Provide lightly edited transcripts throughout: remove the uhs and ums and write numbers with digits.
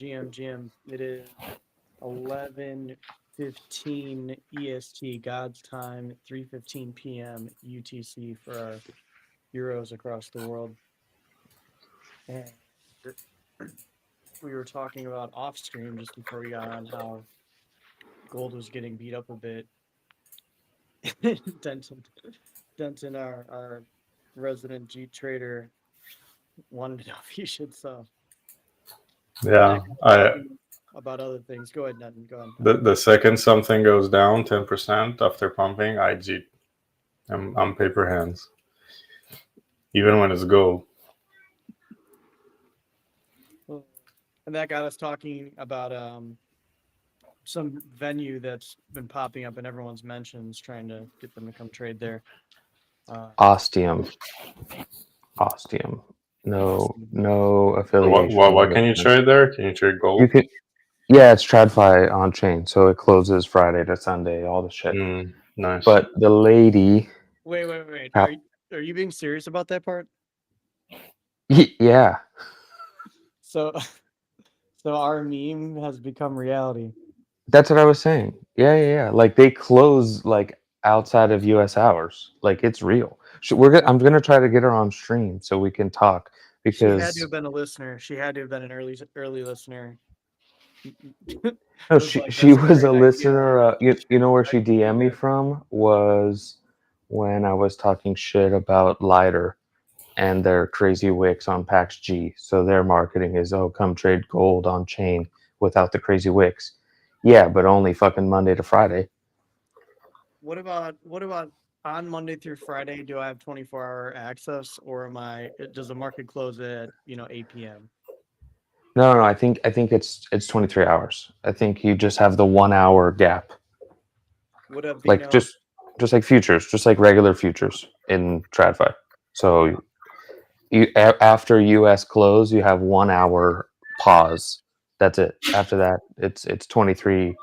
GM. It is 11:15 EST, God's time, 3:15 p.m. UTC for our heroes across the world. And we were talking about off stream just before we got on how gold was getting beat up a bit. Denton, Denton, our resident G trader, wanted to know if you should sell. Yeah, About other things. Go ahead, Denton. Go ahead. the second something goes down 10% after pumping, I jeep. I'm paper hands, even when it's gold. And that got us talking about some venue that's been popping up in everyone's mentions, trying to get them to come trade there. Ostium. No affiliation. What can you trade there? Can you trade gold? You can. Yeah, it's TradFi on chain, so it closes Friday to Sunday. All the shit. Nice. But the lady. Wait. Are you being serious about that part? Yeah. So our meme has become reality. That's what I was saying. Yeah. Like they close like outside of US hours. Like it's real. I'm gonna try to get her on stream so we can talk because she had to have been a listener. She had to have been an early listener. No, she was a listener. You know where she DM'd me from was when I was talking shit about Lighter and their crazy wicks on PAX G. So their marketing is, oh, come trade gold on chain without the crazy wicks. Yeah, but only fucking Monday to Friday. What about on Monday through Friday? Do I have 24-hour access, or does the market close at 8 p.m.? No. I think it's 23 hours. I think you just have the 1 hour gap. Like just like futures, just like regular futures in TradFi. So you after US close, you have 1 hour pause. That's it. After that, it's 23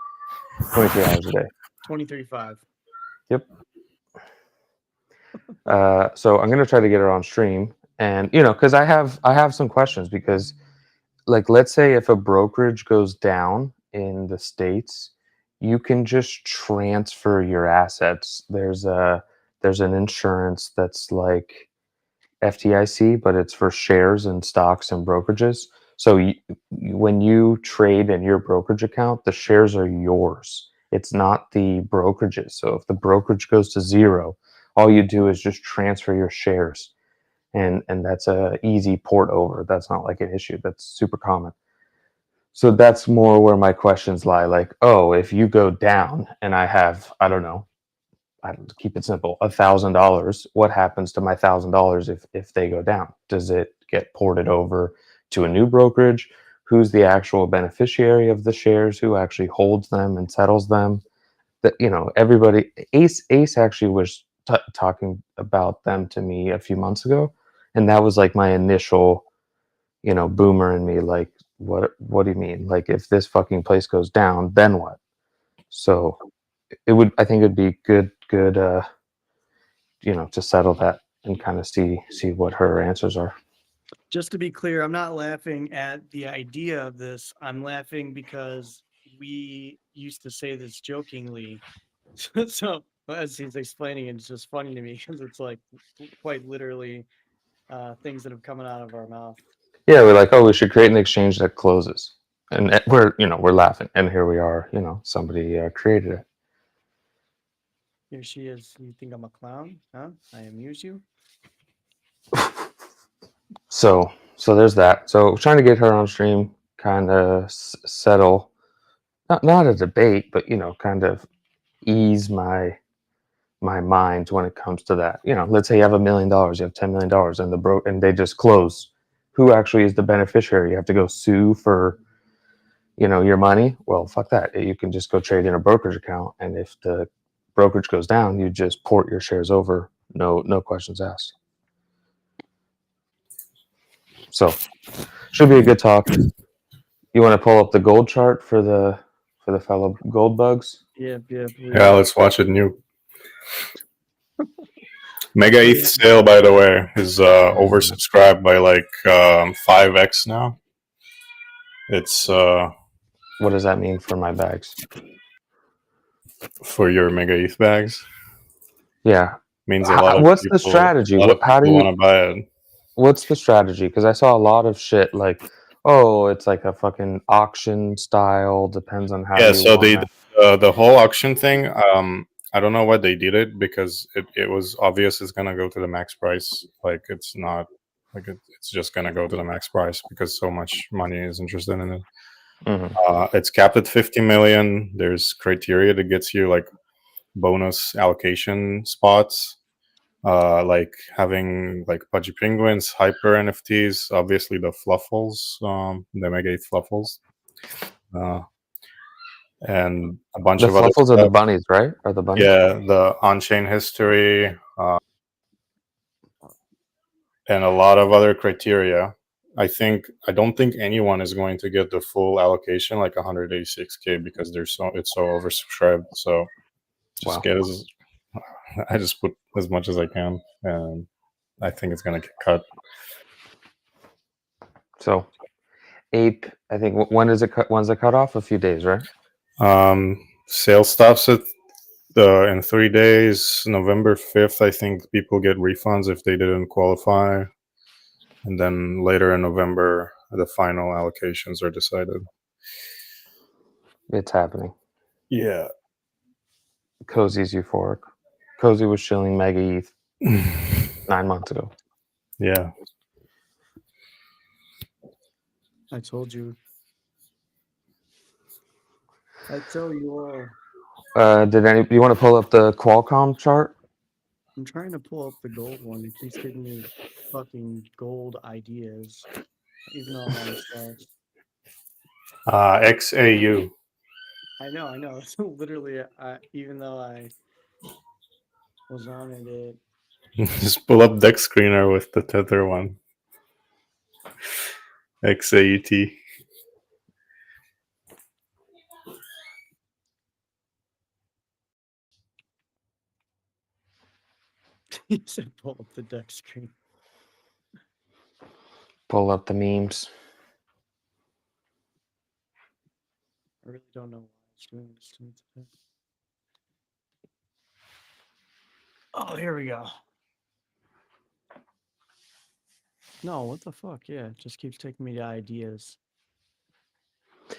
hours a day. 23.5. Yep. So I'm gonna try to get her on stream, and because I have some questions because, like, let's say if a brokerage goes down in the States, you can just transfer your assets. There's an insurance that's like FDIC, but it's for shares and stocks and brokerages. So when you trade in your brokerage account, the shares are yours. It's not the brokerages. So if the brokerage goes to zero, all you do is just transfer your shares. And that's a easy port over. That's not like an issue. That's super common. So that's more where my questions lie. Like, oh, if you go down and I have, I don't know, keep it simple, $1,000. What happens to my $1,000 if they go down? Does it get ported over to a new brokerage? Who's the actual beneficiary of the shares? Who actually holds them and settles them? That everybody. Ace actually was talking about them to me a few months ago, and that was like my initial, boomer in me. Like, what do you mean? Like, if this fucking place goes down, then what? So I think it'd be good, to settle that and kind of see what her answers are. Just to be clear, I'm not laughing at the idea of this. I'm laughing because we used to say this jokingly. So as he's explaining, it's just funny to me because it's like quite literally things that have come out of our mouth. Yeah, we're like, oh, we should create an exchange that closes, and we're laughing, and here we are. Somebody created it. Here she is. You think I'm a clown? Huh? I amuse you. So there's that. So trying to get her on stream, kind of settle, not a debate, but kind of ease my mind when it comes to that. Let's say you have $1 million, you have $10 million, and they just close. Who actually is the beneficiary? You have to go sue for, your money. Well, fuck that. You can just go trade in a brokerage account, and if the brokerage goes down, you just port your shares over. No questions asked. So should be a good talk. You want to pull up the gold chart for the fellow gold bugs? Yeah. Yeah, let's watch it new. Mega ETH sale, by the way, is oversubscribed by like 5x now. It's What does that mean for my bags? for your Mega ETH bags. Yeah. Means a lot of What's the people. strategy? A lot of How do people you? want to buy it. What's the strategy? Because I saw a lot of shit like, oh, it's like a fucking auction style. Depends on how Yeah, you so want to. the whole auction thing, I don't know why they did it, because it was obvious it's gonna go to the max price. Like, it's not like it's just gonna go to the max price because so much money is interested in it. It's capped at 50 million. There's criteria that gets you like bonus allocation spots, like having like Pudgy Penguins, Hyper NFTs, obviously the Fluffles, the Mega ETH Fluffles, and a bunch The of other fluffles are the stuff. bunnies, right? Are the bunnies? Yeah, the on-chain history, and a lot of other criteria. I don't think anyone is going to get the full allocation, like 186K, because it's so oversubscribed. So just Wow. get as I just put as much as I can, and I think it's gonna get cut. So, ape. I think when does it cut? When's it cut off? A few days, right? Sale stops at in 3 days, November 5th. I think people get refunds if they didn't qualify, and then later in November, the final allocations are decided. It's happening. Yeah. Cozy's euphoric. Cozy was shilling Mega ETH 9 months ago. Yeah. I told you. I tell you all. You want to pull up the Qualcomm chart? I'm trying to pull up the gold one. It keeps giving me fucking gold ideas. Even though I'm on the stats. XAU. I know. It's literally, even though I was on it, Just pull up Deck Screener with the Tether one. XAUT. he said pull up the deck screen. Pull up the memes. I really don't know why it's doing this to me today. Oh, here we go. No, what the fuck? Yeah, it just keeps taking me to ideas.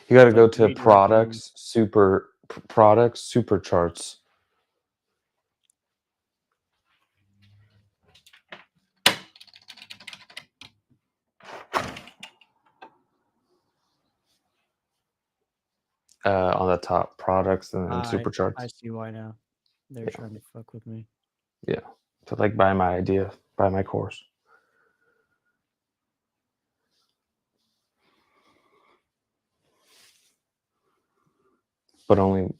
You got to It's go like to products, products, super charts. On the top, products and then super charts. I see why now. They're trying to fuck with me. Yeah. To like buy my idea, buy my course. But only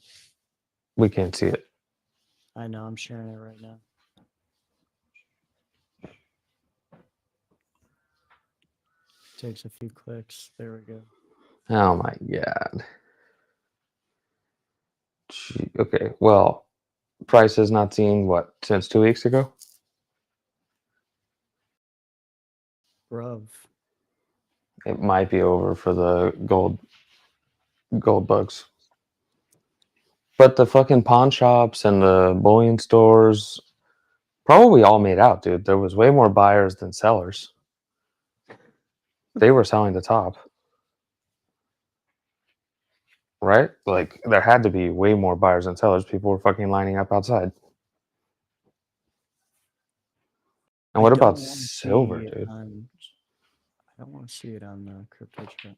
we can't see it. I know, I'm sharing it right now. Takes a few clicks. There we go. Oh my god. Gee, okay, well, price has not seen what since 2 weeks ago. Bruv. It might be over for the gold bugs. But the fucking pawn shops and the bullion stores probably all made out, dude. There was way more buyers than sellers. They were selling the top. Right? Like there had to be way more buyers than sellers. People were fucking lining up outside. And what about silver, dude? I don't want to see it on the crypto chat.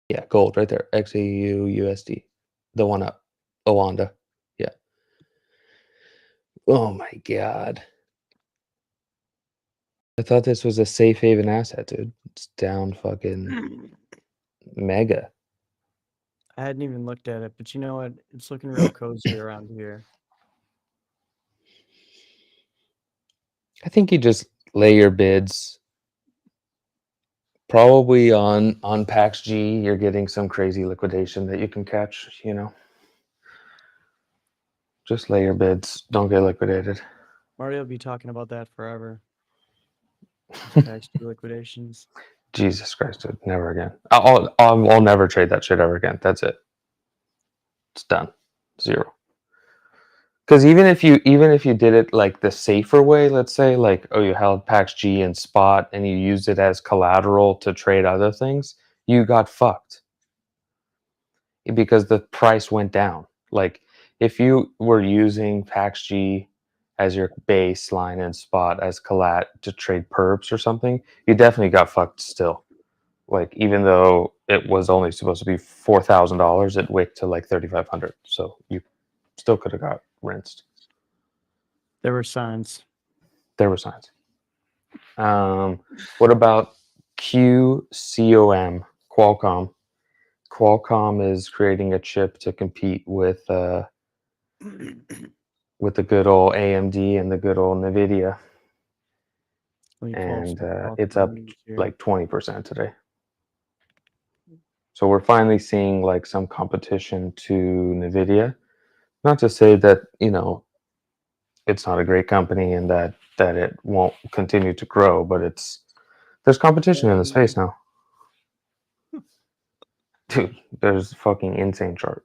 Yeah, gold right there. XAU USD. The one up. Owanda. Yeah. Oh my god. I thought this was a safe haven asset, dude. It's down fucking mega. I hadn't even looked at it, but you know what? It's looking real cozy around here. I think you just lay your bids. Probably on PAX G, you're getting some crazy liquidation that you can catch, you know. Just lay your bids. Don't get liquidated. Mario will be talking about that forever. PAX liquidations. Jesus Christ, dude, never again. I'll never trade that shit ever again. That's it. It's done. Zero. Because even if you did it like the safer way, let's say like, oh, you held PAX G in spot and you used it as collateral to trade other things, you got fucked because the price went down. Like if you were using PAX G as your baseline and spot as collat to trade perps or something, you definitely got fucked still. Like even though it was only supposed to be $4,000, it wicked to like 3,500. So you still could have got rinsed. There were signs. There were signs. What about QCOM? Qualcomm. Qualcomm is creating a chip to compete with the good old AMD and the good old NVIDIA, Let me pull up and some Qualcomm it's up news here. like 20% today. So we're finally seeing like some competition to NVIDIA. Not to say that, you know, it's not a great company and that it won't continue to grow, but there's competition in the space now. Dude, there's fucking insane chart.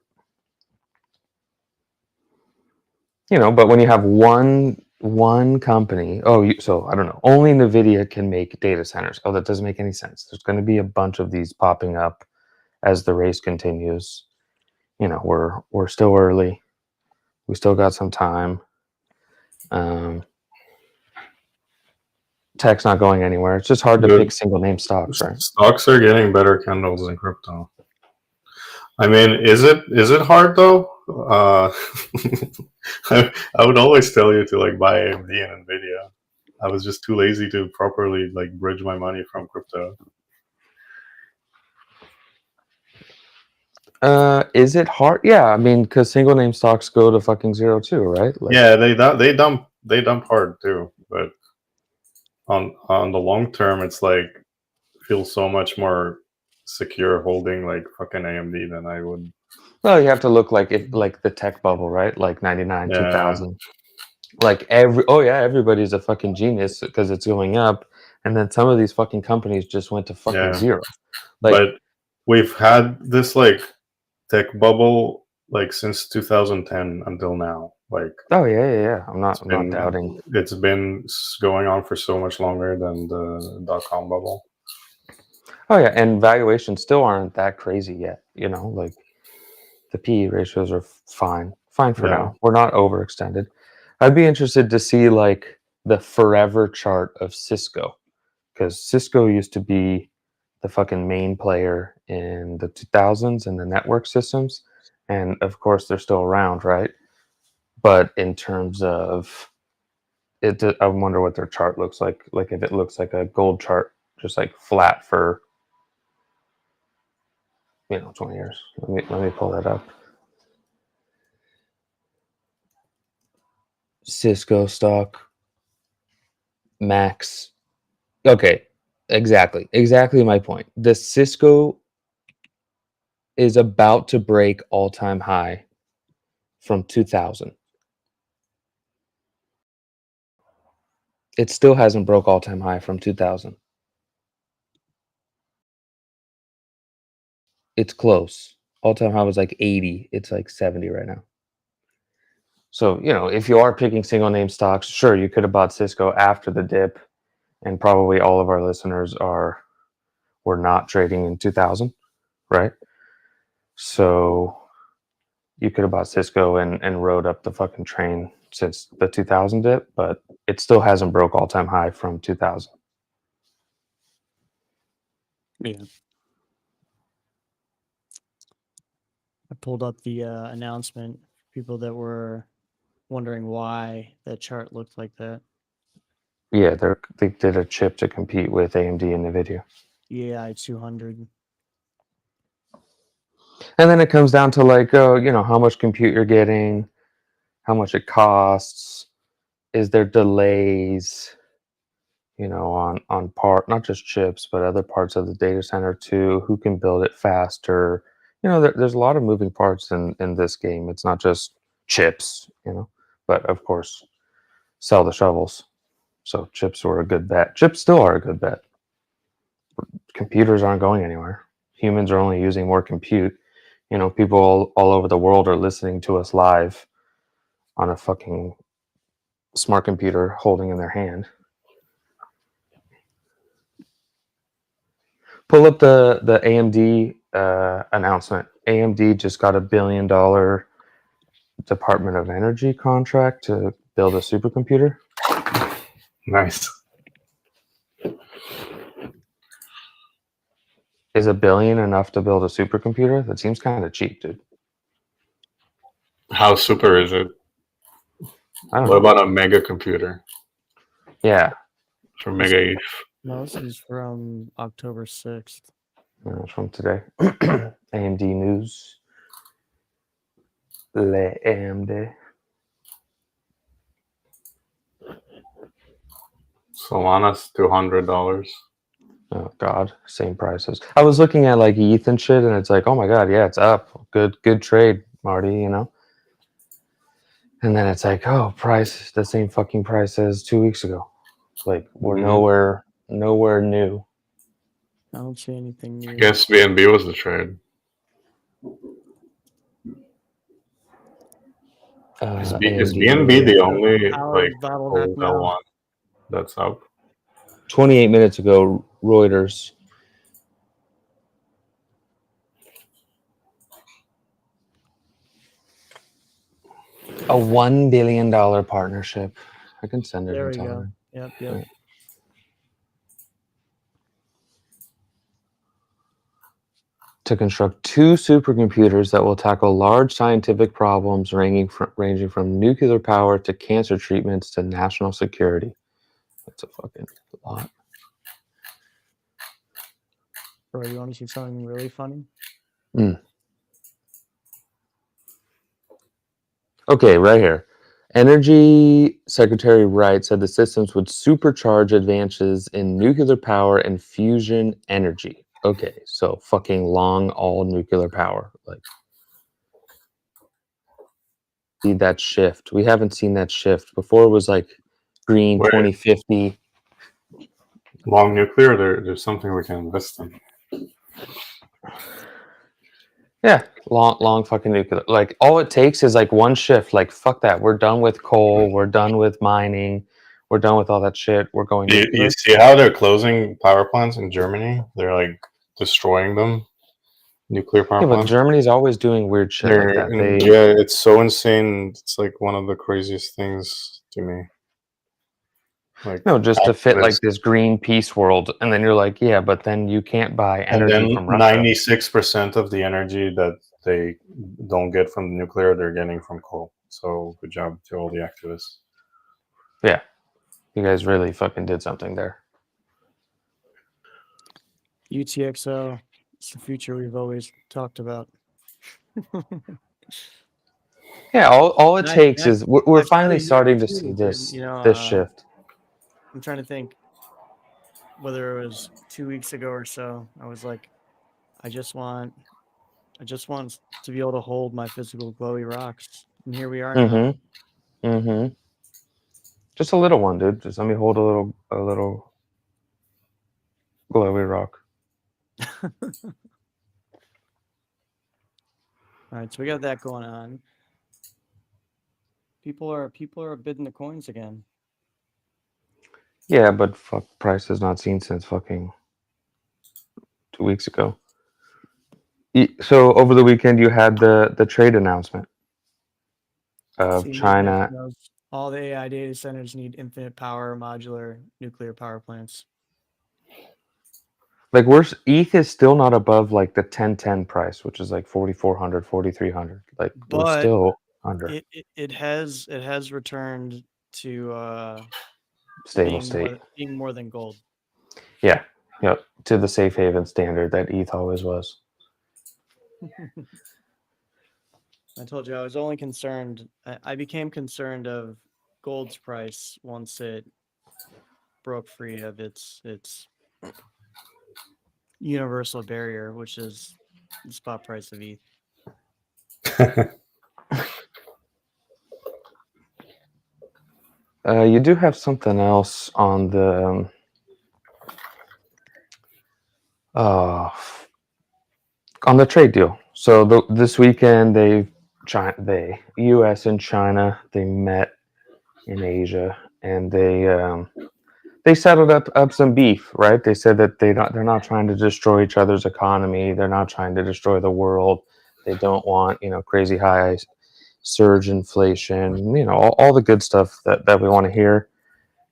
You know, but when you have one company, so I don't know, only NVIDIA can make data centers. Oh, that doesn't make any sense. There's going to be a bunch of these popping up as the race continues. You know, we're still early. We still got some time. Tech's not going anywhere. It's just hard to pick single name stocks, right? Stocks are getting better candles than crypto. I mean, is it hard though? I would always tell you to like buy AMD and Nvidia. I was just too lazy to properly like bridge my money from crypto. Is it hard? Yeah, I mean, because single name stocks go to fucking zero too, right? Like, Yeah, they dump hard too, but on the long term, it's like feels so much more secure holding like fucking AMD than I would. well, you have to look like the tech bubble, right? Like 99, Yeah. 2000. Like everybody's a fucking genius because it's going up, and then some of these fucking companies just went to fucking zero. Like, but we've had this like tech bubble like since 2010 until now. Like, oh yeah. I'm not doubting. It's been going on for so much longer than the .com bubble. Oh yeah, and valuations still aren't that crazy yet. You know, like the PE ratios are fine for now. We're not overextended. I'd be interested to see like the forever chart of Cisco, because Cisco used to be the fucking main player in the 2000s and the network systems, and of course they're still around, right? But in terms of it, I wonder what their chart looks like. Like if it looks like a gold chart, just like flat for 20 years. Let me pull that up. Cisco stock max. Okay, exactly my point. The Cisco is about to break all-time high from 2000. It still hasn't broke all-time high from 2000. It's close. All-time high was like 80. It's like 70 right now. So, if you are picking single name stocks, sure, you could have bought Cisco after the dip, and probably all of our listeners were not trading in 2000, right? So you could have bought Cisco and rode up the fucking train since the 2000 dip, but it still hasn't broke all-time high from 2000. Yeah. I pulled up the announcement. People that were wondering why that chart looked like that. Yeah, they did a chip to compete with AMD and NVIDIA. EAI 200. And then it comes down to like, how much compute you're getting, how much it costs, is there delays, on part, not just chips, but other parts of the data center too, who can build it faster. There's a lot of moving parts in this game. It's not just chips, but of course, sell the shovels. So chips were a good bet. Chips still are a good bet. Computers aren't going anywhere. Humans are only using more compute. You know, people all over the world are listening to us live on a fucking smart computer holding in their hand. Pull up the AMD announcement. AMD just got $1 billion Department of Energy contract to build a supercomputer. Nice. Is $1 billion enough to build a supercomputer? That seems kind of cheap, dude. How super is it? I don't What know. about a mega computer Yeah, for Mega ETH? No, this is from October 6th. it's from today. AMD news. Le AMD. Solana's $200. Oh God, same prices. I was looking at like ETH and shit, and it's like, oh my God, yeah, it's up. Good trade, Marty. You know. And then it's like, oh, price the same fucking price as 2 weeks ago. Like we're Mhm. nowhere new. I don't see anything new. I guess BNB was the trade. Is AMD BNB the news. only Power like is bottleneck old now. L1 that's up? 28 minutes ago, Reuters. A $1 billion partnership. I can send it. There and we tell go. her. Yep. Yeah. To construct 2 supercomputers that will tackle large scientific problems ranging from nuclear power to cancer treatments to national security. That's a fucking lot. Bro, you want to see something really funny? Okay, right here. Energy Secretary Wright said the systems would supercharge advances in nuclear power and fusion energy. Okay, so fucking long all nuclear power. Like, see that shift. We haven't seen that shift. Before it was like green Wait. 2050. Long nuclear, there's something we can invest in. Yeah, long fucking nuclear. Like all it takes is like one shift. Like fuck that. We're done with coal. We're done with mining. We're done with all that shit. We're going You nuclear. see how they're closing power plants in Germany? They're like destroying them. Nuclear power Yeah, but plants. Germany's always doing weird shit like that. Yeah, it's so insane. It's like one of the craziest things to me. Like No, just to fit like activists. this green peace world, and then you're like, yeah, but then you can't buy And energy then from Russia. 96% of the energy that they don't get from nuclear, they're getting from coal. So good job to all the activists. Yeah, you guys really fucking did something there. UTXO. It's the future we've always talked about. Yeah, all it And takes is we're I saw finally these numbers starting to too, see dude, this shift. I'm trying to think whether it was 2 weeks ago or so. I was like, I just want to be able to hold my physical glowy rocks, and here we are now. Just a little one, dude. Just let me hold a little glowy rock. All right, so we got that going on. People are bidding the coins again. Yeah, but fuck, price has not seen since fucking 2 weeks ago. So over the weekend, you had the trade announcement of China. All the AI data centers need infinite power, modular nuclear power plants. Like ETH is still not above like the 1010 price, which is like 4,400, 4,300. Like we're But still under it has returned to stable state. being more than gold. Yeah, to the safe haven standard that ETH always was. I told you I was only concerned. I became concerned of gold's price once it broke free of its universal barrier, which is the spot price of ETH. You do have something else on the uh, on the trade deal. So this weekend, they U.S. and China, they met in Asia, and they settled up some beef, right? They said that they're not trying to destroy each other's economy. They're not trying to destroy the world. They don't want crazy high surge inflation. All the good stuff that we want to hear.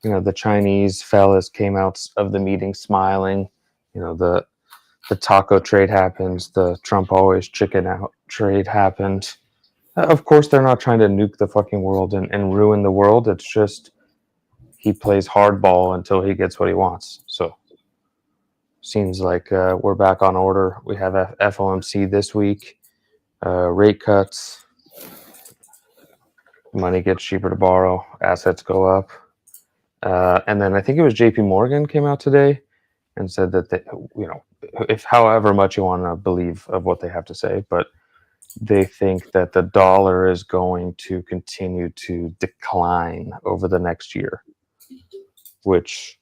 The Chinese fellas came out of the meeting smiling. The taco trade happens. The Trump always chicken out trade happened. Of course, they're not trying to nuke the fucking world and ruin the world. It's just he plays hardball until he gets what he wants. So seems like we're back on order. We have FOMC this week, rate cuts, money gets cheaper to borrow, assets go up. And then I think it was JP Morgan came out today and said that if however much you want to believe of what they have to say, but they think that the dollar is going to continue to decline over the next year, which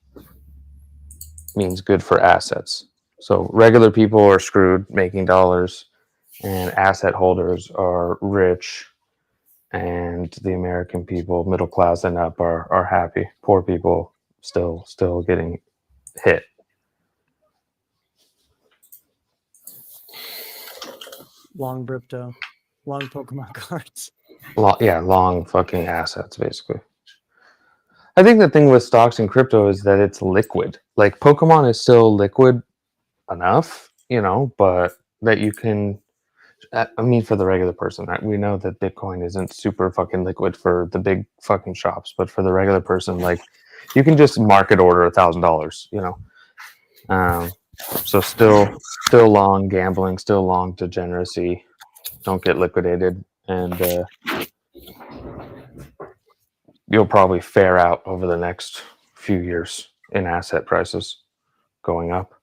means good for assets. So regular people are screwed making dollars, and asset holders are rich, and the American people, middle class and up, are happy. Poor people still getting hit. Long crypto, long Pokemon cards. Long fucking assets, basically. I think the thing with stocks and crypto is that it's liquid. Like Pokemon is still liquid enough, but that you can. I mean, for the regular person, we know that Bitcoin isn't super fucking liquid for the big fucking shops, but for the regular person, like you can just market order $1,000, So still long gambling, still long degeneracy. Don't get liquidated, and you'll probably fare out over the next few years in asset prices going up.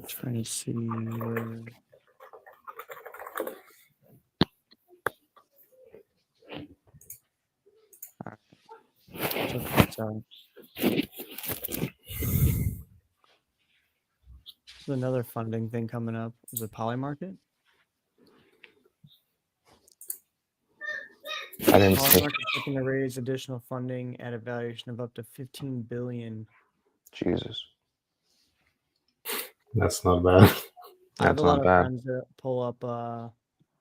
Trying to see where. Check this out. There's another funding thing coming up. Is it Polymarket? I didn't see. Polymarket's looking to raise additional funding at a valuation of up to $15 billion. Jesus. That's not bad. I have That's a lot not of bad. friends that pull up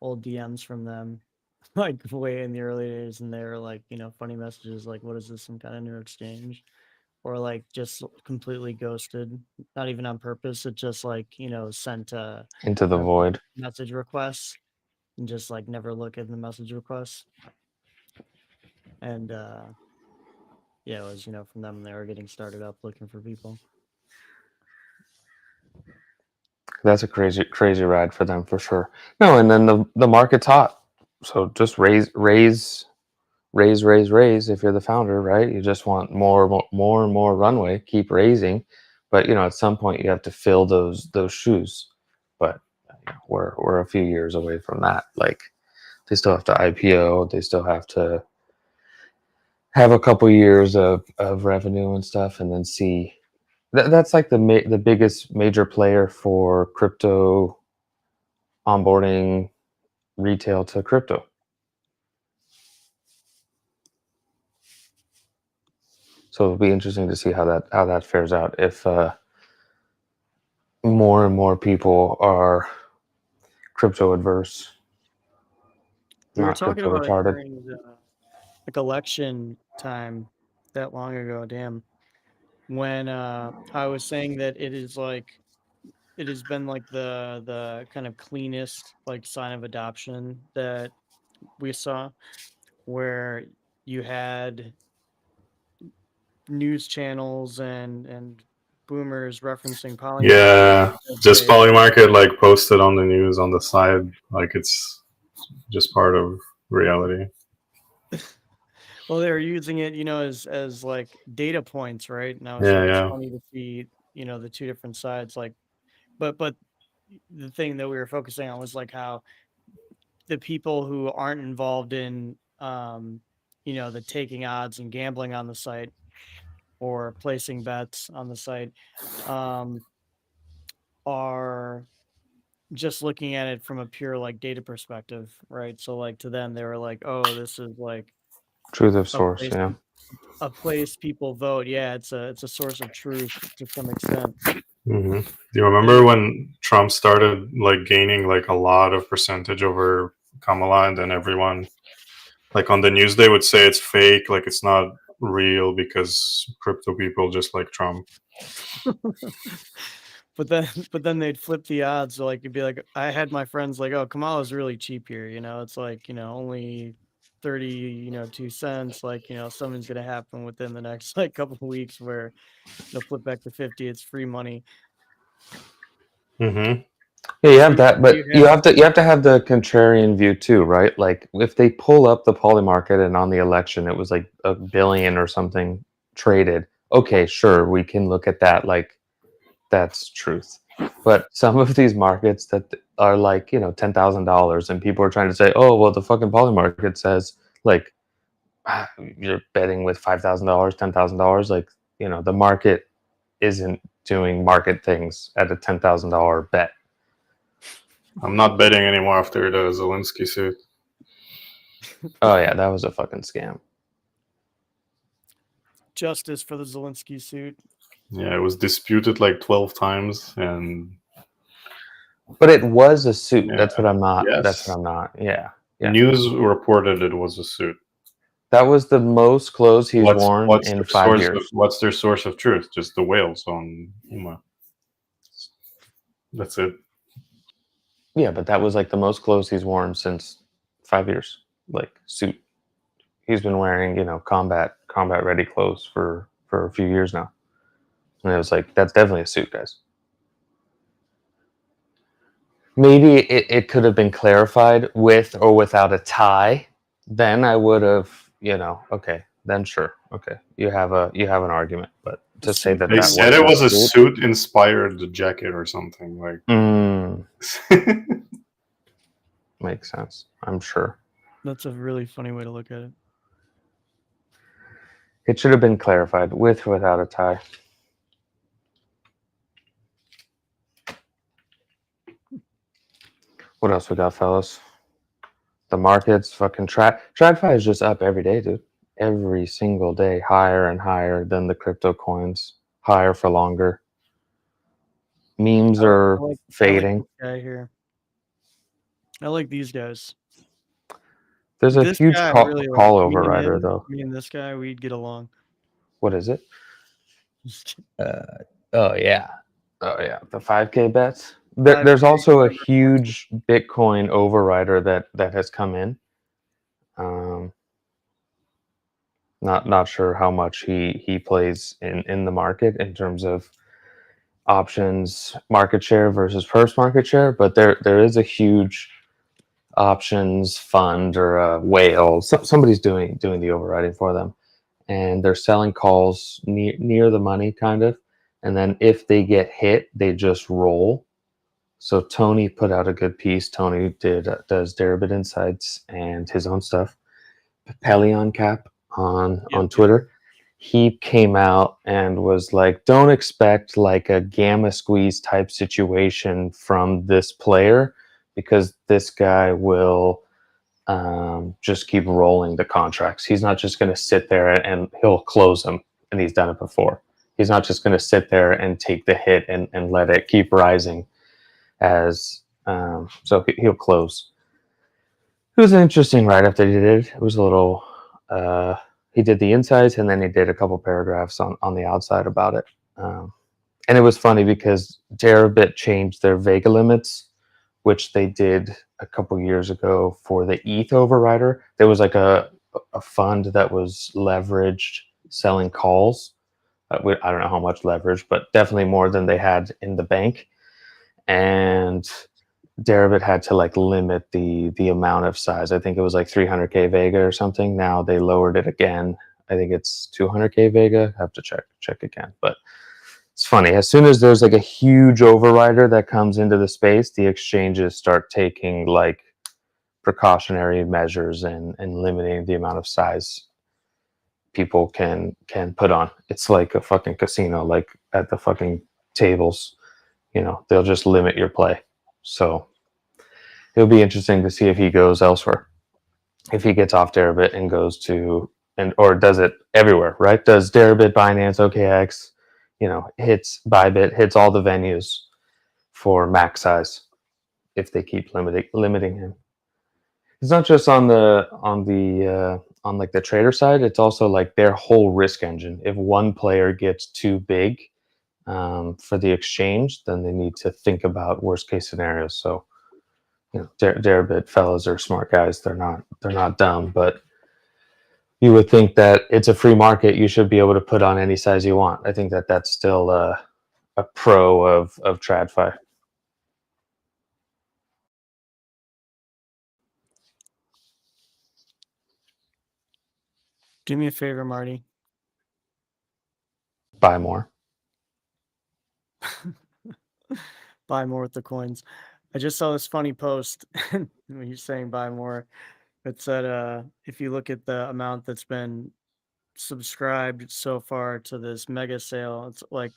old DMs from them, like way in the early days, and they're like, funny messages like, "What is this? Some kind of new exchange?" Or like just completely ghosted, not even on purpose. It just like sent Into the void. message requests and just like never look at the message requests. And yeah, it was from them. They were getting started up looking for people. That's a crazy ride for them for sure. No, and then the market's hot, so just raise. If you're the founder, right? You just want more and more runway. Keep raising, but at some point you have to fill those shoes. But we're a few years away from that. Like they still have to IPO. They still have to have a couple years of revenue and stuff, and then see. That's like the biggest major player for crypto onboarding retail to crypto. So it'll be interesting to see how that fares out if more and more people are crypto adverse, We were not talking crypto about it retarded. during like election time that long ago. Damn. When I was saying that it has been like the kind of cleanest like sign of adoption that we saw, where you had news channels and boomers referencing Polymarket. Yeah, just Polymarket like posted on the news on the side, like it's just part of reality. Well, they were using it, as like data points, right? Now Yeah, it's yeah. funny to see, the two different sides. Like, but the thing that we were focusing on was like how the people who aren't involved in the taking odds and gambling on the site or placing bets on the site are just looking at it from a pure like data perspective, right? So like to them they were like, oh, this is like Truth of a source, place yeah. a place people vote. Yeah, it's a source of truth to some extent. Do you remember when Trump started like gaining like a lot of percentage over Kamala, and then everyone like on the news they would say it's fake, like it's not real because crypto people just like Trump. But then they'd flip the odds. So like it'd be like, I had my friends like, oh, Kamala's really cheap here. It's like, only 2 cents. Like, something's gonna happen within the next like couple of weeks where they'll flip back to 50. It's free money. Mm-hmm. Yeah, you have that, but You you have to have the contrarian view too, right? Like if they pull up the poly market and on the election it was like $1 billion or something traded, okay, sure, we can look at that like that's truth. But some of these markets that are like, $10,000 and people are trying to say, oh, well, the fucking poly market says like you're betting with $5,000, $10,000. Like, the market isn't doing market things at a $10,000 bet. I'm not betting anymore after the Zelensky suit. Oh yeah, that was a fucking scam. Justice for the Zelensky suit. Yeah, it was disputed like 12 times, but it was a suit. Yeah. That's what I'm not. Yes. That's what I'm not. Yeah. News reported it was a suit. That was the most clothes he's worn in 5 years. What's their source of truth? Just the whales on Uma. That's it. Yeah, but that was like the most clothes he's worn since 5 years. Like suit. He's been wearing, combat ready clothes for a few years now. And it was like, that's definitely a suit, guys. Maybe it could have been clarified with or without a tie. Then I would have, okay, then sure, okay, you have an argument. But to say that they said it was a suit inspired the jacket or something like. Makes sense. I'm sure. That's a really funny way to look at it. It should have been clarified with or without a tie. What else we got, fellas? The markets, fucking TradFi is just up every day, dude. Every single day, higher and higher than the crypto coins, higher for longer. Memes are fading. I like this guy here. I like these guys. There's a huge call overrider, though. Me and this guy, we'd get along. What is it? Oh yeah, the 5K bets. There's also a huge Bitcoin overrider that has come in. Not sure how much he plays in the market in terms of options market share versus purse market share, but there is a huge options fund or a whale. Somebody's doing the overriding for them, and they're selling calls near the money kind of, and then if they get hit, they just roll. So Tony put out a good piece. Tony does Deribit Insights and his own stuff. Pelion Cap on Twitter. He came out and was like, don't expect like a gamma squeeze type situation from this player, because this guy will just keep rolling the contracts. He's not just going to sit there and he'll close them, and he's done it before. He's not just going to sit there and take the hit and let it keep rising. So he'll close. It was an interesting write-up that he did. It was a little, he did the insights and then he did a couple paragraphs on the outside about it. And it was funny because Deribit changed their Vega limits, which they did a couple years ago for the ETH overrider. There was like a fund that was leveraged selling calls. I don't know how much leverage, but definitely more than they had in the bank. And Deribit had to like limit the amount of size. I think it was like 300K Vega or something. Now they lowered it again. I think it's 200K Vega. I have to check again. But it's funny. As soon as there's like a huge overrider that comes into the space, the exchanges start taking like precautionary measures and limiting the amount of size people can put on. It's like a fucking casino, like at the fucking tables, they'll just limit your play. So it'll be interesting to see if he goes elsewhere, if he gets off Deribit and goes to or does it everywhere, right? Does Deribit, Binance, OKX, hits Bybit, hits all the venues for max size if they keep limiting him. It's not just on like the trader side, it's also like their whole risk engine. If one player gets too big for the exchange, then they need to think about worst case scenarios. So Deribit fellas are smart guys. They're not dumb, but you would think that it's a free market. You should be able to put on any size you want. I think that that's still a pro of TradFi. Do me a favor, Marty. Buy more. Buy more with the coins. I just saw this funny post when you're saying buy more. It said if you look at the amount that's been subscribed so far to this mega sale, it's like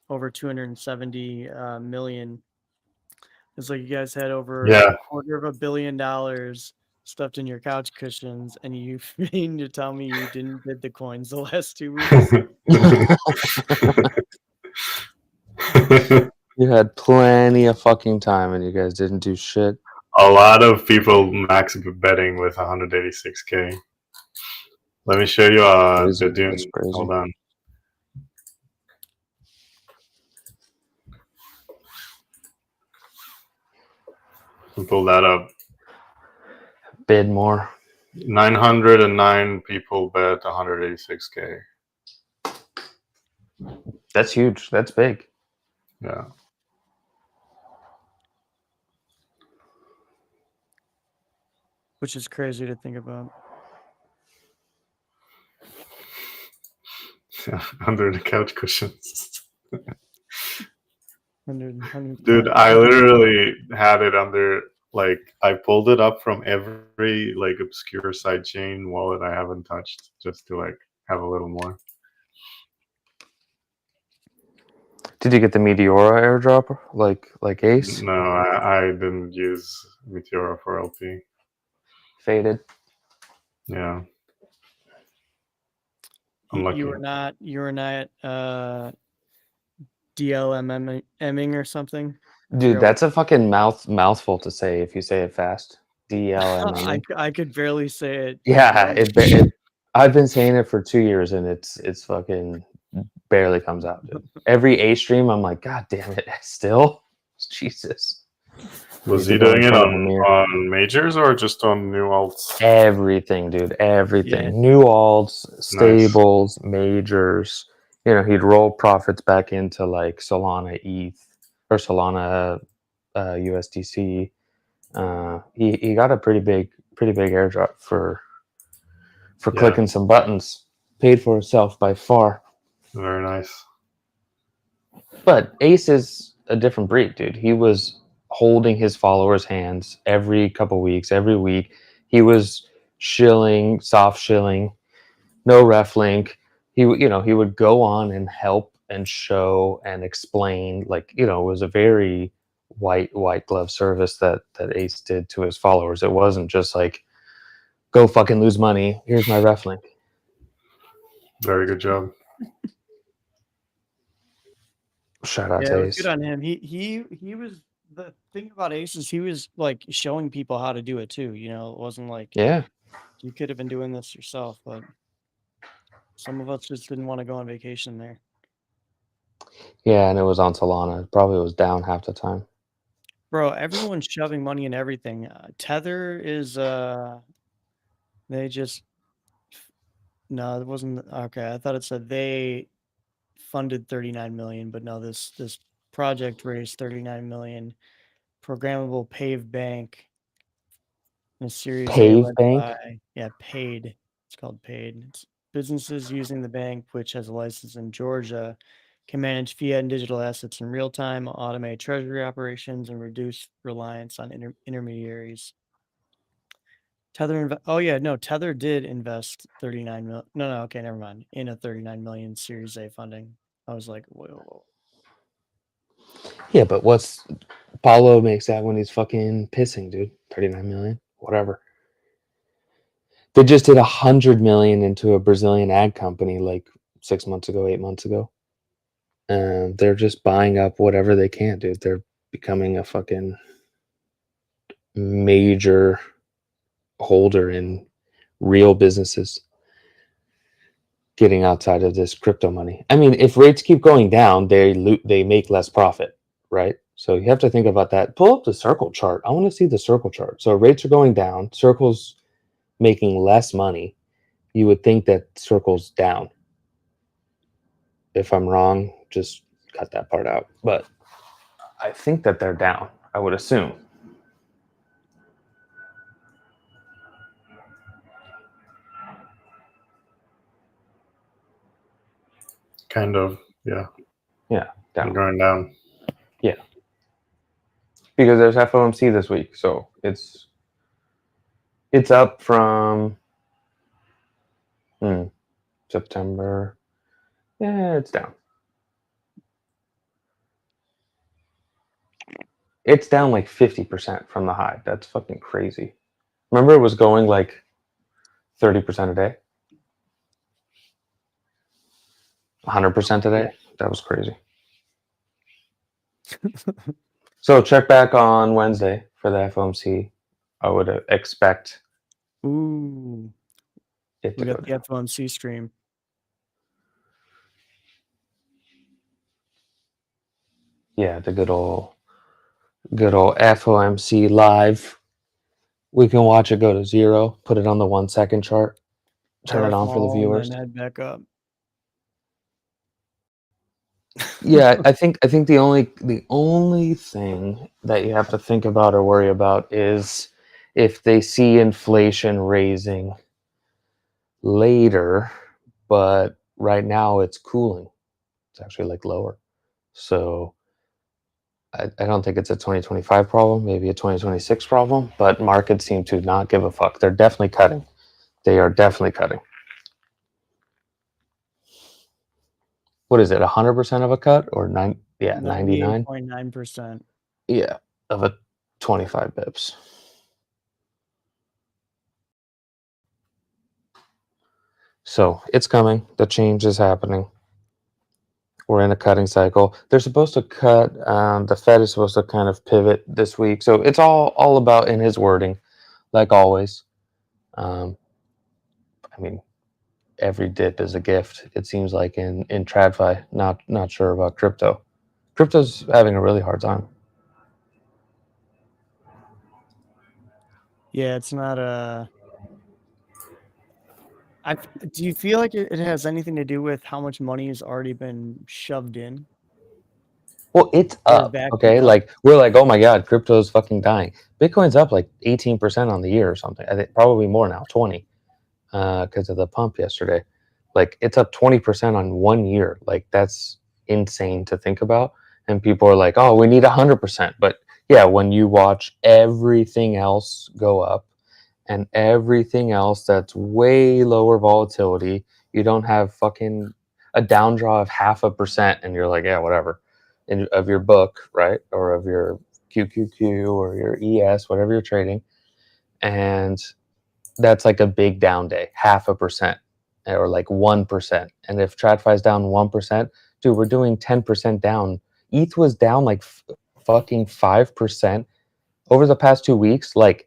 over 270 million. It's like you guys had over Yeah. $250 million stuffed in your couch cushions, and you mean to tell me you didn't bid the coins the last 2 weeks? You had plenty of fucking time and you guys didn't do shit. A lot of people max betting with 186k. Let me show you the Dune. That's crazy. Hold on. Pull that up. Bid more. 909 people bet 186k. That's huge. That's big. Yeah. Which is crazy to think about. Under the couch cushions. 100. Dude, I literally had it under, like, I pulled it up from every, like, obscure sidechain wallet I haven't touched just to, like, have a little more. Did you get the Meteora airdrop like Ace? No, I didn't use Meteora for LP. Faded. Yeah. Unlucky. You were not DLMMing or something? Dude, that's a fucking mouthful to say if you say it fast. DLMM. I could barely say it. Yeah, I've been saying it for 2 years and it's fucking barely comes out, dude. Every A stream, I'm like, God damn it, still? Jesus. Was he doing it on majors or just on new alts? Everything, dude. Everything. Yeah. New alts, stables, majors. He'd roll profits back into like Solana ETH or Solana USDC. He got a pretty big airdrop for clicking some buttons. Paid for himself by far. Very nice. But Ace is a different breed, dude. He was holding his followers' hands every couple weeks, every week. He was shilling, soft shilling, no ref link. He would go on and help and show and explain. Like, it was a very white glove service that Ace did to his followers. It wasn't just like, go fucking lose money. Here's my ref link. Very good job. Shout out to Ace. Good on him. He was, the thing about Ace is he was like showing people how to do it too. It wasn't like, yeah, you could have been doing this yourself, but some of us just didn't want to go on vacation there. Yeah, and it was on Solana. It probably was down half the time. Bro, everyone's shoving money in everything. Tether is they just, no, it wasn't. Okay, I thought it said they funded 39 million, but no, this project raised 39 million. Programmable Pave Bank in a series Pave led Bank? by, Paid. It's called Paid. It's businesses using the bank, which has a license in Georgia, can manage fiat and digital assets in real time, automate treasury operations, and reduce reliance on intermediaries. Tether, oh yeah, no, Tether did invest 39 million. No, okay, never mind. In a 39 million Series A funding. I was like, whoa. Yeah, but what's Paulo makes that when he's fucking pissing, dude? 39 million, whatever. They just did 100 million into a Brazilian ag company like 6 months ago, 8 months ago. And they're just buying up whatever they can, dude. They're becoming a fucking major holder in real businesses, getting outside of this crypto money. I mean, if rates keep going down, they make less profit, right? So you have to think about that. Pull up the circle chart. I want to see the circle chart. So rates are going down, circle's making less money. You would think that circle's down. If I'm wrong, just cut that part out. But I think that they're down, I would assume. Kind of, yeah. Yeah, down. Going down. Yeah. Because there's FOMC this week, so it's up from September. Yeah, it's down. It's down like 50% from the high. That's fucking crazy. Remember, it was going like 30% a day, 100% a day. That was crazy. So check back on Wednesday for the FOMC. I would expect Ooh, it to we go got the down. FOMC stream. Yeah, the good old FOMC live. We can watch it go to 0, put it on the 1 second chart, turn it Darth on for the Maul, viewers. and then head back up. Yeah, I think the only thing that you have to think about or worry about is if they see inflation raising later, but right now it's cooling. It's actually like lower. So I don't think it's a 2025 problem, maybe a 2026 problem, but markets seem to not give a fuck. They're definitely cutting. They are definitely cutting. What is it? 100% of a cut or 99? 98.9%. Yeah, of a 25 bips. So it's coming. The change is happening. We're in a cutting cycle. They're supposed to cut. The Fed is supposed to kind of pivot this week. So it's all about in his wording, like always. I mean, every dip is a gift. It seems like in TradFi. Not sure about crypto. Crypto's having a really hard time. Yeah, it's not a. Do you feel like it has anything to do with how much money has already been shoved in? Well, it's Or up. vacuumed Okay, up? like we're like, oh my god, crypto's fucking dying. Bitcoin's up like 18% on the year or something. I think probably more now, 20, because of the pump yesterday. Like it's up 20% on 1 year. Like that's insane to think about. And people are like, oh, we need 100%. But yeah, when you watch everything else go up and everything else that's way lower volatility, you don't have fucking a down draw of 0.5%, and you're like, yeah, whatever, of your book, right, or of your QQQ or your ES, whatever you're trading, and that's like a big down day, 0.5% or like 1%. And if TradFi is down 1%, dude, we're doing 10% down. ETH was down like fucking 5% over the past 2 weeks, like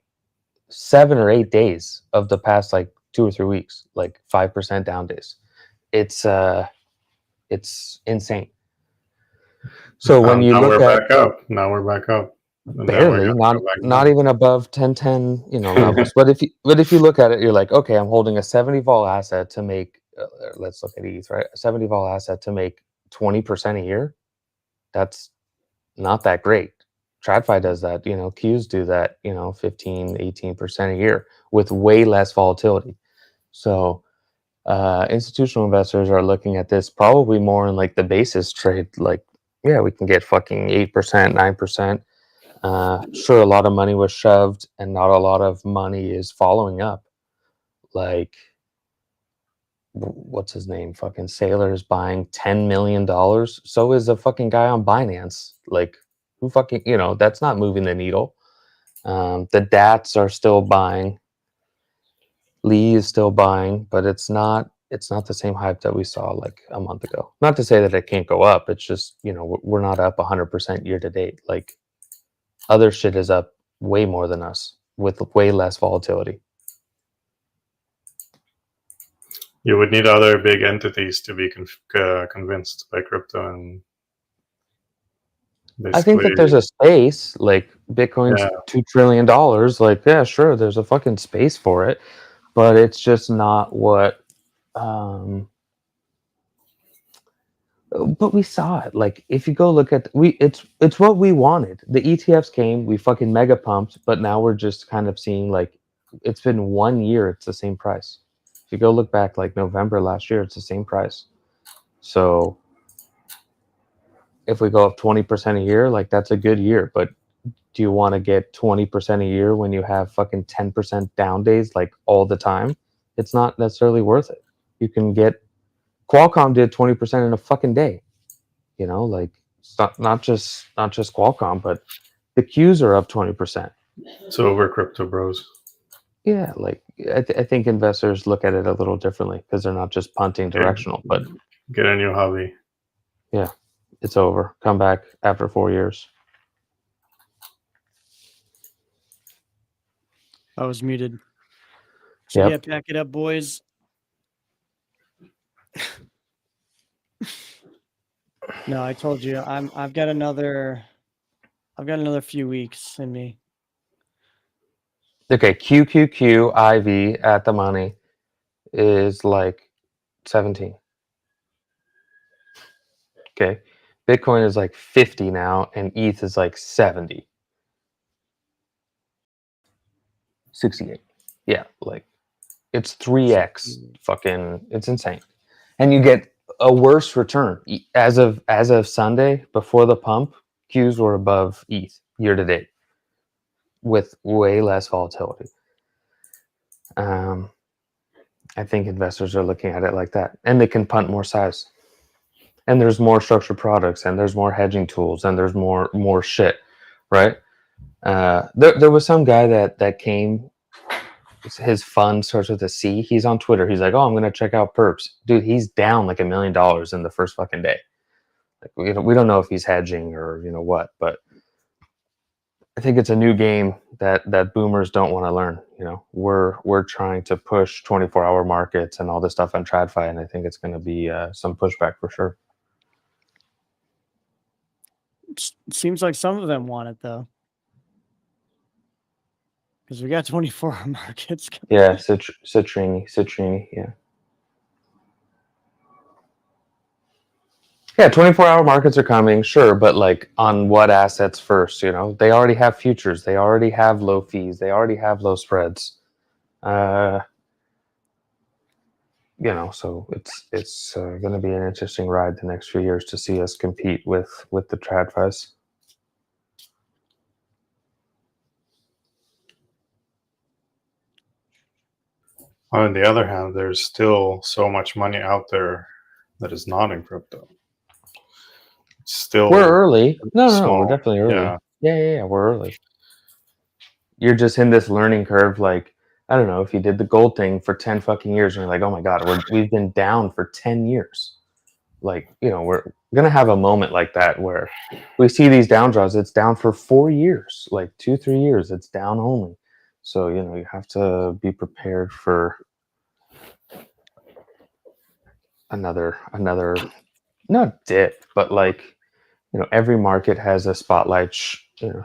7 or 8 days of the past like 2 or 3 weeks, like 5% down days. It's insane. So when you now look we're at back up. Now we're back up. And then we're barely, gonna not go back not down. even above 1010, levels. But if you look at it, you're like, okay, I'm holding a 70 vol asset to make. Let's look at ETH, right? A 70 vol asset to make 20% a year. That's not that great. TradFi does that, Qs do that, 15, 18% a year with way less volatility. So Institutional investors are looking at this probably more in like the basis trade. Like, yeah, we can get fucking 8%, 9%. Sure, a lot of money was shoved, and not a lot of money is following up. Like, what's his name? Fucking Sailor is buying $10 million. So is a fucking guy on Binance. Like, who fucking, that's not moving the needle. The DATs are still buying. Lee is still buying, but it's not the same hype that we saw like a month ago. Not to say that it can't go up. It's just, we're not up 100% year to date. Like, other shit is up way more than us with way less volatility. You would need other big entities to be convinced by crypto, and I think that there's a space, like Bitcoin's $2 trillion. Like, yeah, sure, there's a fucking space for it, but it's just not what. But we saw it. Like, if you go look at it's what we wanted. The ETFs came, we fucking mega pumped, but now we're just kind of seeing like it's been 1 year, it's the same price. If you go look back like November last year, it's the same price. So if we go up 20% a year, like that's a good year. But do you want to get 20% a year when you have fucking 10% down days like all the time? It's not necessarily worth it. You can get Qualcomm did 20% in a fucking day. Like it's not just Qualcomm, but the Qs are up 20%. It's over, crypto bros. Yeah, like I think investors look at it a little differently because they're not just punting directional, but get a new hobby. Yeah, it's over. Come back after 4 years. I was muted. So Yep. yeah, pack it up, boys. No, I told you I've got another few weeks in me. Okay, QQQ IV at the money is like 17. Okay, Bitcoin is like 50 now, and ETH is like 70. 68. Yeah, like it's 3x. Fucking, it's insane. And you get a worse return. As of Sunday, before the pump, Qs were above ETH year to date with way less volatility. I think investors are looking at it like that, and they can punt more size. And there's more structured products, and there's more hedging tools, and there's more shit, right? There was some guy that came. His fund starts with a C. He's on Twitter. He's like, "Oh, I'm gonna check out perps, dude." He's down like $1 million in the first fucking day. Like, we don't know if he's hedging or what, but I think it's a new game that boomers don't want to learn. We're trying to push 24-hour markets and all this stuff on TradFi, and I think it's going to be some pushback for sure. It seems like some of them want it though, because we got 24-hour markets. Yeah, Citrini, yeah. Yeah, 24-hour markets are coming, sure, but like on what assets first? They already have futures, they already have low fees, they already have low spreads. So it's going to be an interesting ride the next few years to see us compete with the TradFis. On the other hand, there's still so much money out there that is not in crypto. Still, we're early. No, we're small. definitely early. Yeah. Yeah, we're early. You're just in this learning curve. Like, I don't know, if you did the gold thing for 10 fucking years and you're like, oh my God, we've been down for 10 years. Like, we're going to have a moment like that where we see these down draws. It's down for 4 years, like 2-3 years. It's down only. So, you have to be prepared for another, not dip, but like, every market has a spotlight,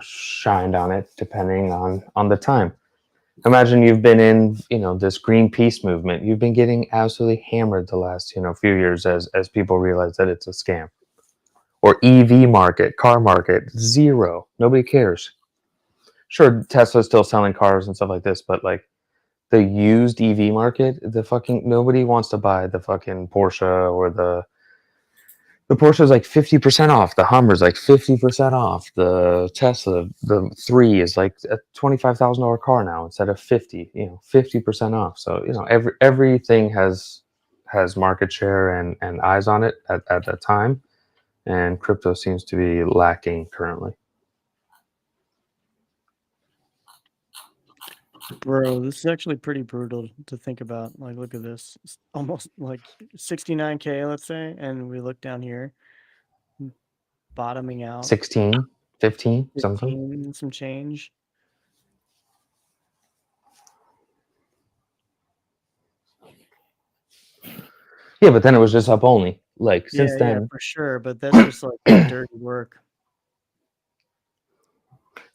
shined on it depending on the time. Imagine you've been in, this Greenpeace movement. You've been getting absolutely hammered the last, few years as people realize that it's a scam. Or EV market, car market, zero. Nobody cares. Sure, Tesla's still selling cars and stuff like this, but like the used EV market, the fucking nobody wants to buy the fucking Porsche or the Porsche is like 50% off. The Hummer's like 50% off. The Tesla, the 3 is like a $25,000 car now instead of 50. 50% off. So everything has market share and eyes on it at that time, and crypto seems to be lacking currently. Bro, this is actually pretty brutal to think about. Like, look at this. It's almost like 69K, let's say, and we look down here, bottoming out 16, 15, something. 15 and some change. Yeah, but then it was just up only. Like since Yeah, then, for sure. But that's just like dirty work.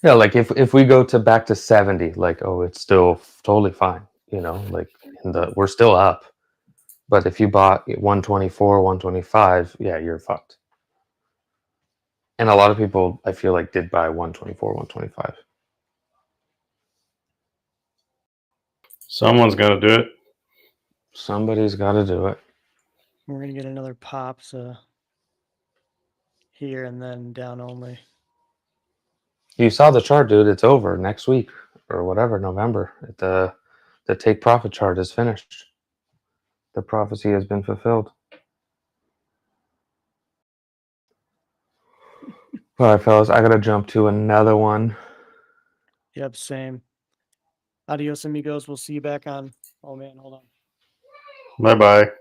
yeah, like if we go to back to 70, like, oh, it's still totally fine, like we're still up. But if you bought 124, 125, yeah, you're fucked. And a lot of people, I feel like, did buy 124, 125. Someone's got to do it. Somebody's got to do it. We're gonna get another pops here and then down only. You saw the chart, dude. It's over next week or whatever, November. The take profit chart is finished. The prophecy has been fulfilled. All right, fellas, I gotta jump to another one. Yep, same. Adios, amigos. We'll see you back on. Oh man, hold on. Bye bye.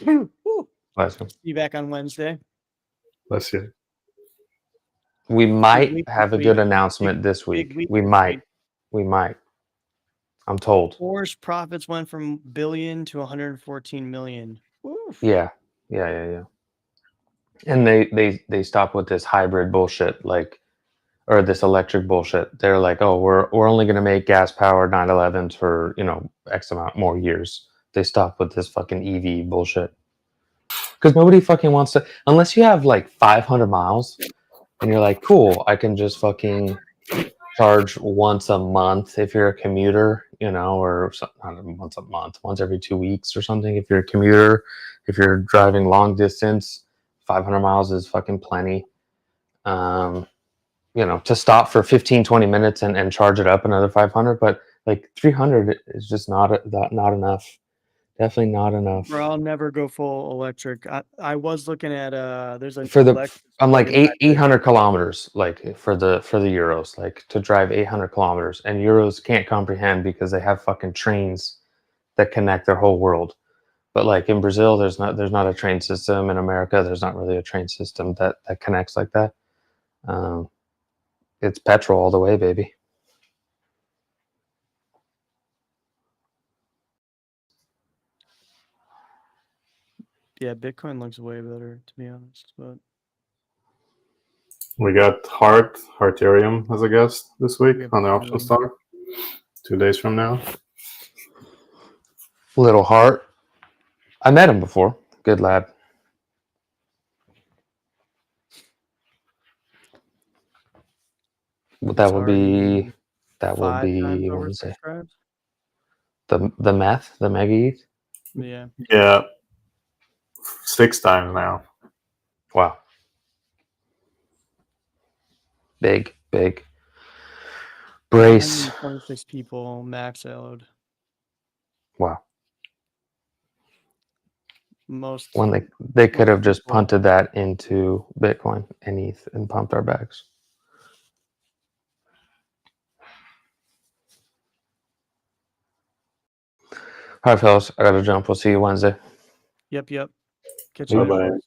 Woo. Bless you. See you back on Wednesday. Bless you. We might week, have a big good week. announcement this Big week. week We this might. week. We might. I'm told. Porsche profits went from billion to 114 million. Oof. Yeah. And they stop with this hybrid bullshit, or this electric bullshit. They're like, oh, we're only gonna make gas powered 911s for X amount more years. They stop with this fucking EV bullshit because nobody fucking wants to, unless you have like 500 miles and you're like, cool, I can just fucking charge once a month if you're a commuter, or not once a month, once every 2 weeks or something. If you're a commuter, if you're driving long distance, 500 miles is fucking plenty. To stop for 15, 20 minutes and charge it up another 500, but like 300 is just not enough. Definitely not enough. Bro, I'll never go full electric. I was looking at there's a I'm like plug-in 800 kilometers, like for the Euros, like to drive 800 kilometers, and Euros can't comprehend because they have fucking trains that connect their whole world. But like in Brazil, there's not a train system. In America, there's not really a train system that connects like that. It's petrol all the way, baby. Yeah, Bitcoin looks way better, to be honest. But We got Hearterium as a guest this week on the option stock. 2 days from now. Little Heart. I met him before. Good lad. That will be Wednesday. The meth, the Mega ETH. Yeah. Yeah. 6 times now. Wow. Big. Brace. 126 people max out. Wow. Most When they could have just punted that into Bitcoin and ETH and pumped our bags. All right, fellas, I gotta jump. We'll see you Wednesday. Yep. Catch you Bye-bye. later.